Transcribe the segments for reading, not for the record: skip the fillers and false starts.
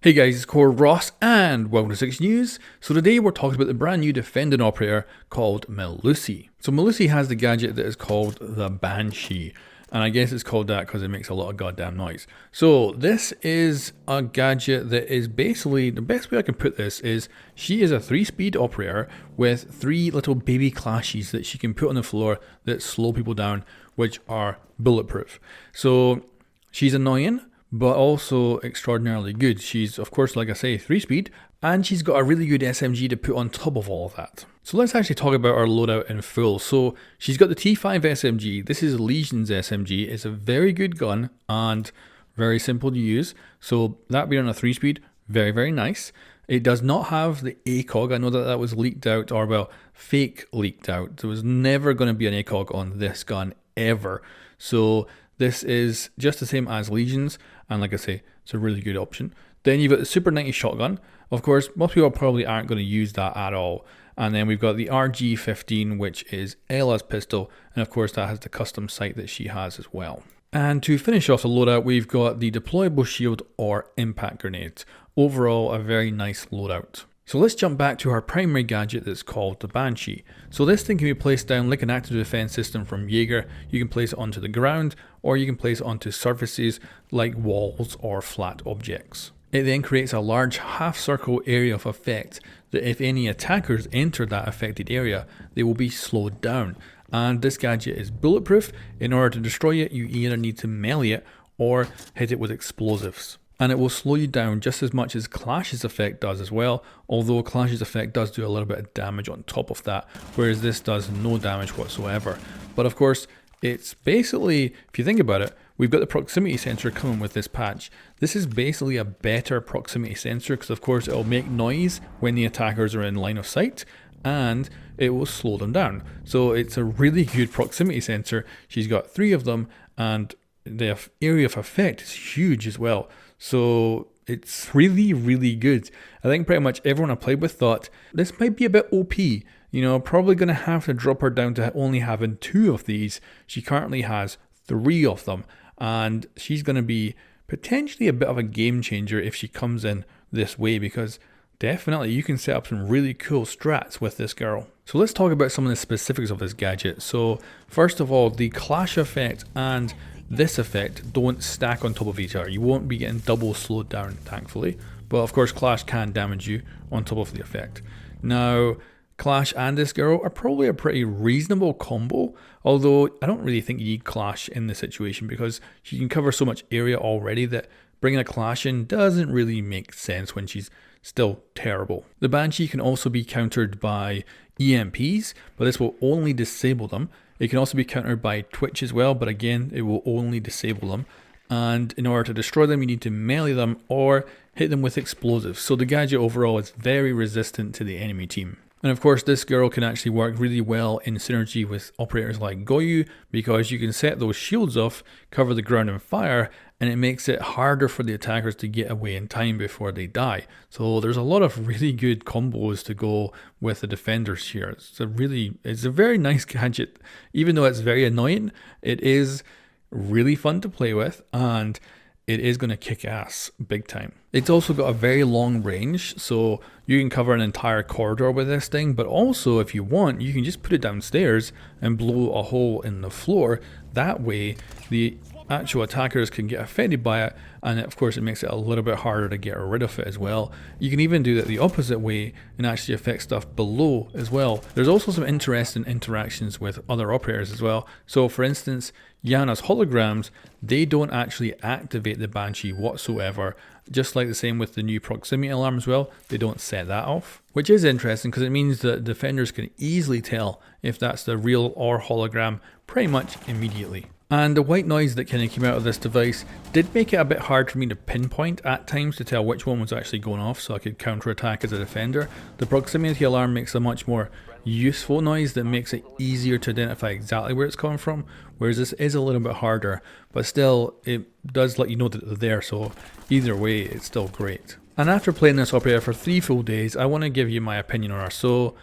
Hey guys, it's Core Ross and welcome to 6 News. So today we're talking about the brand new defending operator called Melusi. So Melusi has the gadget that is called the Banshee. And I guess it's called that because it makes a lot of goddamn noise. So this is a gadget that is basically, the best way I can put this is, she is a 3-speed operator with 3 little baby clashes that she can put on the floor that slow people down, which are bulletproof. So she's annoying, but also extraordinarily good. She's, of course, like I say, 3-speed, and she's got a really good SMG to put on top of all of that. So let's actually talk about our loadout in full. So she's got the T5 SMG. This is Legion's SMG. It's a very good gun and very simple to use. So that being on a 3-speed, very, very nice. It does not have the ACOG. I know that was leaked out, or well, fake leaked out. There was never going to be an ACOG on this gun ever. So this is just the same as Legion's, and like I say, it's a really good option. Then you've got the Super 90 shotgun. Of course, most people probably aren't going to use that at all. And then we've got the RG15, which is Ella's pistol, and of course that has the custom sight that she has as well. And to finish off the loadout, we've got the deployable shield or impact grenade. Overall, a very nice loadout. So let's jump back to our primary gadget that's called the Banshee. So this thing can be placed down like an active defense system from Jaeger. You can place it onto the ground, or you can place it onto surfaces like walls or flat objects. It then creates a large half-circle area of effect that if any attackers enter that affected area, they will be slowed down. And this gadget is bulletproof. In order to destroy it, you either need to melee it or hit it with explosives. And it will slow you down just as much as Clash's effect does as well, although Clash's effect does do a little bit of damage on top of that, whereas this does no damage whatsoever. But of course, it's basically, if you think about it, we've got the proximity sensor coming with this patch. This is basically a better proximity sensor because of course it will make noise when the attackers are in line of sight, and it will slow them down. So it's a really good proximity sensor. She's got 3 of them, and the area of effect is huge as well. So it's really, really good. I think pretty much everyone I played with thought this might be a bit OP. You know, probably going to have to drop her down to only having 2 of these. She currently has 3 of them, and she's going to be potentially a bit of a game changer if she comes in this way, because definitely you can set up some really cool strats with this girl. So let's talk about some of the specifics of this gadget. So first of all, the clash effect and this effect don't stack on top of each other. You won't be getting double slowed down, thankfully. But of course, Clash can damage you on top of the effect. Now, Clash and this girl are probably a pretty reasonable combo, although I don't really think you need Clash in this situation because she can cover so much area already that bringing a Clash in doesn't really make sense when she's still terrible. The Banshee can also be countered by EMPs, but this will only disable them. It can also be countered by Twitch as well, but again, it will only disable them. And in order to destroy them, you need to melee them or hit them with explosives. So the gadget overall is very resistant to the enemy team. And of course, this girl can actually work really well in synergy with operators like Goyu, because you can set those shields off, cover the ground in fire, and it makes it harder for the attackers to get away in time before they die. So there's a lot of really good combos to go with the defenders here. It's a very nice gadget. Even though it's very annoying, it is really fun to play with, and it is going to kick ass big time. It's also got a very long range, so you can cover an entire corridor with this thing, but also if you want, you can just put it downstairs and blow a hole in the floor. That way, the actual attackers can get affected by it, and of course it makes it a little bit harder to get rid of it as well. You can even do it the opposite way and actually affect stuff below as well. There's also some interesting interactions with other operators as well. So for instance, Yana's holograms, they don't actually activate the Banshee whatsoever, just like the same with the new proximity alarm as well. They don't set that off, which is interesting because it means that defenders can easily tell if that's the real or hologram pretty much immediately. And the white noise that kind of came out of this device did make it a bit hard for me to pinpoint at times to tell which one was actually going off so I could counterattack as a defender. The proximity alarm makes a much more useful noise that makes it easier to identify exactly where it's coming from, whereas this is a little bit harder, but still it does let you know that they're there, so either way it's still great. And after playing this operator for 3 full days, I want to give you my opinion on her. So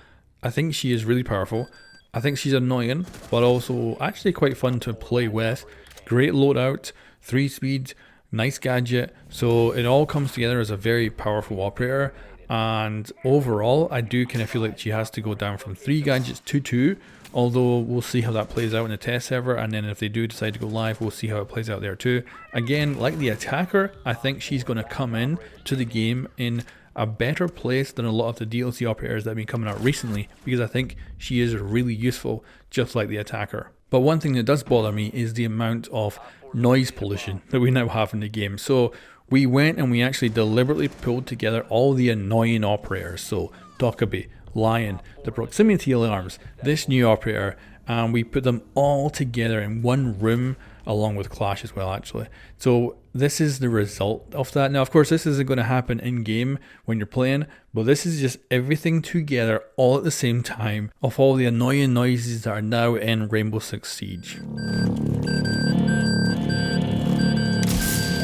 I think she is really powerful. I think she's annoying, but also actually quite fun to play with. Great loadout, 3-speed, Nice gadget. So it all comes together as a very powerful operator. And overall, I do kind of feel like she has to go down from 3 gadgets to 2. Although we'll see how that plays out in the test server, and then if they do decide to go live, we'll see how it plays out there too. Again, like the attacker, I think she's going to come in to the game in a better place than a lot of the DLC operators that have been coming out recently, because I think she is really useful, just like the attacker. But one thing that does bother me is the amount of noise pollution that we now have in the game. So we went and we actually deliberately pulled together all the annoying operators. So Dokkaebi, Lion, the proximity alarms, this new operator, and we put them all together in one room along with Clash as well, actually. So this is the result of that. Now, of course, this isn't going to happen in game when you're playing, but this is just everything together all at the same time of all the annoying noises that are now in Rainbow Six Siege.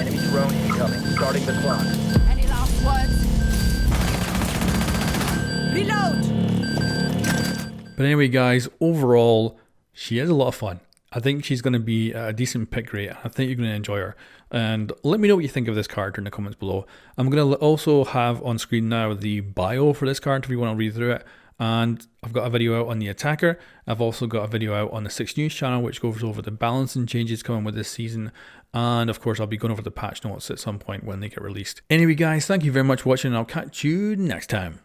Enemy drone incoming. Starting the clock. Any last words? Reload! But anyway, guys, overall, she is a lot of fun. I think she's going to be a decent pick rate. I think you're going to enjoy her. And let me know what you think of this character in the comments below. I'm going to also have on screen now the bio for this character if you want to read through it. And I've got a video out on the attacker. I've also got a video out on the 6 News channel, which goes over the balancing changes coming with this season. And of course, I'll be going over the patch notes at some point when they get released. Anyway, guys, thank you very much for watching, and I'll catch you next time.